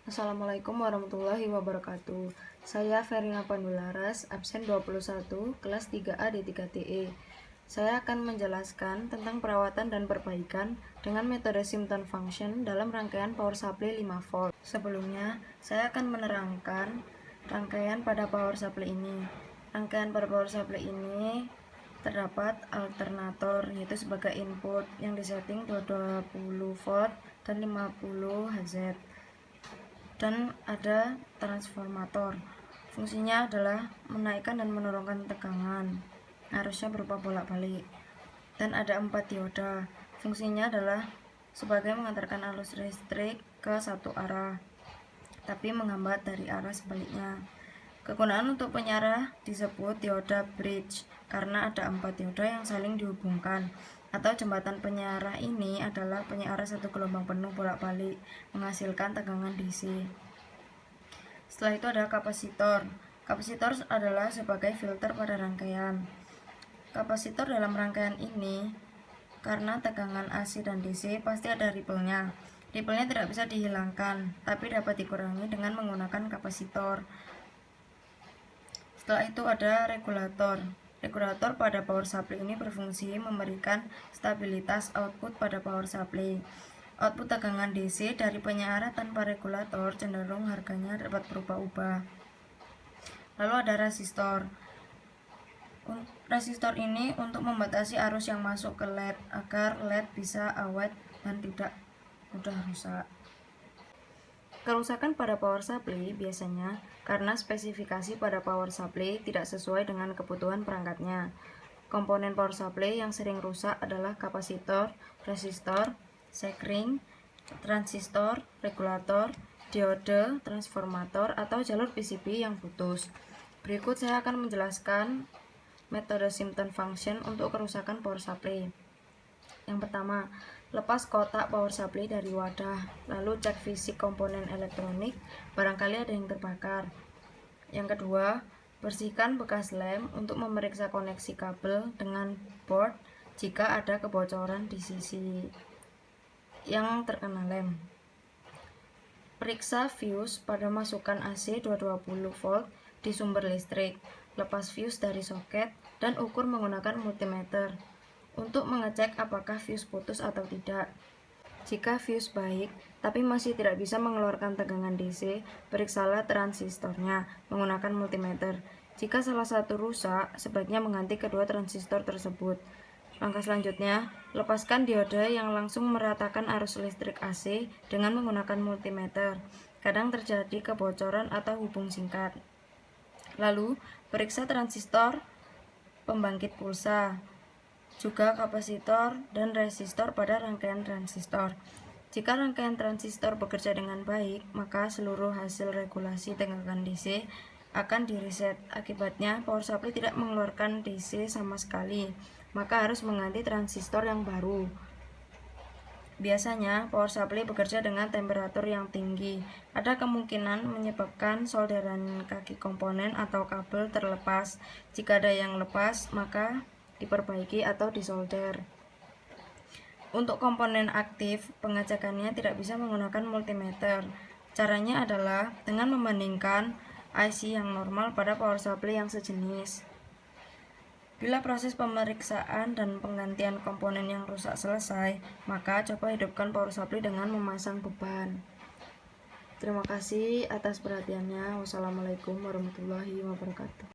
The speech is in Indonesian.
Assalamualaikum warahmatullahi wabarakatuh. Saya Verina Pandularas, absen 21, kelas 3A D3TE. Saya akan menjelaskan tentang perawatan dan perbaikan dengan metode symptom function dalam rangkaian power supply 5 volt. Sebelumnya, saya akan menerangkan rangkaian pada power supply ini. Rangkaian pada power supply ini terdapat alternator, yaitu sebagai input yang disetting 220 volt dan 50 Hz. Dan ada transformator, fungsinya adalah menaikkan dan menurunkan tegangan, arusnya berupa bolak-balik. Dan ada 4 dioda, fungsinya adalah sebagai mengantarkan arus listrik ke satu arah, tapi menghambat dari arah sebaliknya. Kegunaan untuk penyarah disebut dioda bridge karena ada 4 dioda yang saling dihubungkan, atau jembatan penyarah ini adalah penyarah satu gelombang penuh bolak-balik menghasilkan tegangan DC. Setelah itu ada kapasitor. Kapasitor adalah sebagai filter pada rangkaian. Kapasitor dalam rangkaian ini, karena tegangan AC dan DC pasti ada ripple-nya. Ripple-nya tidak bisa dihilangkan, tapi dapat dikurangi dengan menggunakan kapasitor. Setelah itu ada regulator. Regulator pada power supply ini berfungsi memberikan stabilitas output pada power supply. Output tegangan DC dari penyarah tanpa regulator cenderung harganya dapat berubah-ubah. Lalu ada resistor. Resistor ini untuk membatasi arus yang masuk ke LED agar LED bisa awet dan tidak mudah rusak. Kerusakan pada power supply biasanya karena spesifikasi pada power supply tidak sesuai dengan kebutuhan perangkatnya. Komponen power supply yang sering rusak adalah kapasitor, resistor, sekring, transistor, regulator, diode, transformator, atau jalur PCB yang putus. Berikut saya akan menjelaskan metode symptom function untuk kerusakan power supply. Yang pertama, lepas kotak power supply dari wadah, lalu cek fisik komponen elektronik, barangkali ada yang terbakar. Yang kedua, bersihkan bekas lem untuk memeriksa koneksi kabel dengan board jika ada kebocoran di sisi yang terkena lem. Periksa fuse pada masukan AC 220 volt di sumber listrik, lepas fuse dari soket, dan ukur menggunakan multimeter untuk mengecek apakah fuse putus atau tidak. Jika fuse baik tapi masih tidak bisa mengeluarkan tegangan DC, periksalah transistornya menggunakan multimeter. Jika salah satu rusak, sebaiknya mengganti kedua transistor tersebut. Langkah selanjutnya, lepaskan diode yang langsung meratakan arus listrik AC dengan menggunakan multimeter. Kadang terjadi kebocoran atau hubung singkat. Lalu, periksa transistor, pembangkit pulsa, juga kapasitor dan resistor pada rangkaian transistor. Jika rangkaian transistor bekerja dengan baik, maka seluruh hasil regulasi tegangan DC akan direset. Akibatnya, power supply tidak mengeluarkan DC sama sekali, maka harus mengganti transistor yang baru. Biasanya, power supply bekerja dengan temperatur yang tinggi. Ada kemungkinan menyebabkan solderan kaki komponen atau kabel terlepas. Jika ada yang lepas, maka diperbaiki atau disolder. Untuk komponen aktif, pengecekannya tidak bisa menggunakan multimeter. Caranya adalah dengan membandingkan IC yang normal pada power supply yang sejenis. Bila proses pemeriksaan dan penggantian komponen yang rusak selesai, maka coba hidupkan power supply dengan memasang beban. Terima kasih atas perhatiannya. Wassalamualaikum warahmatullahi wabarakatuh.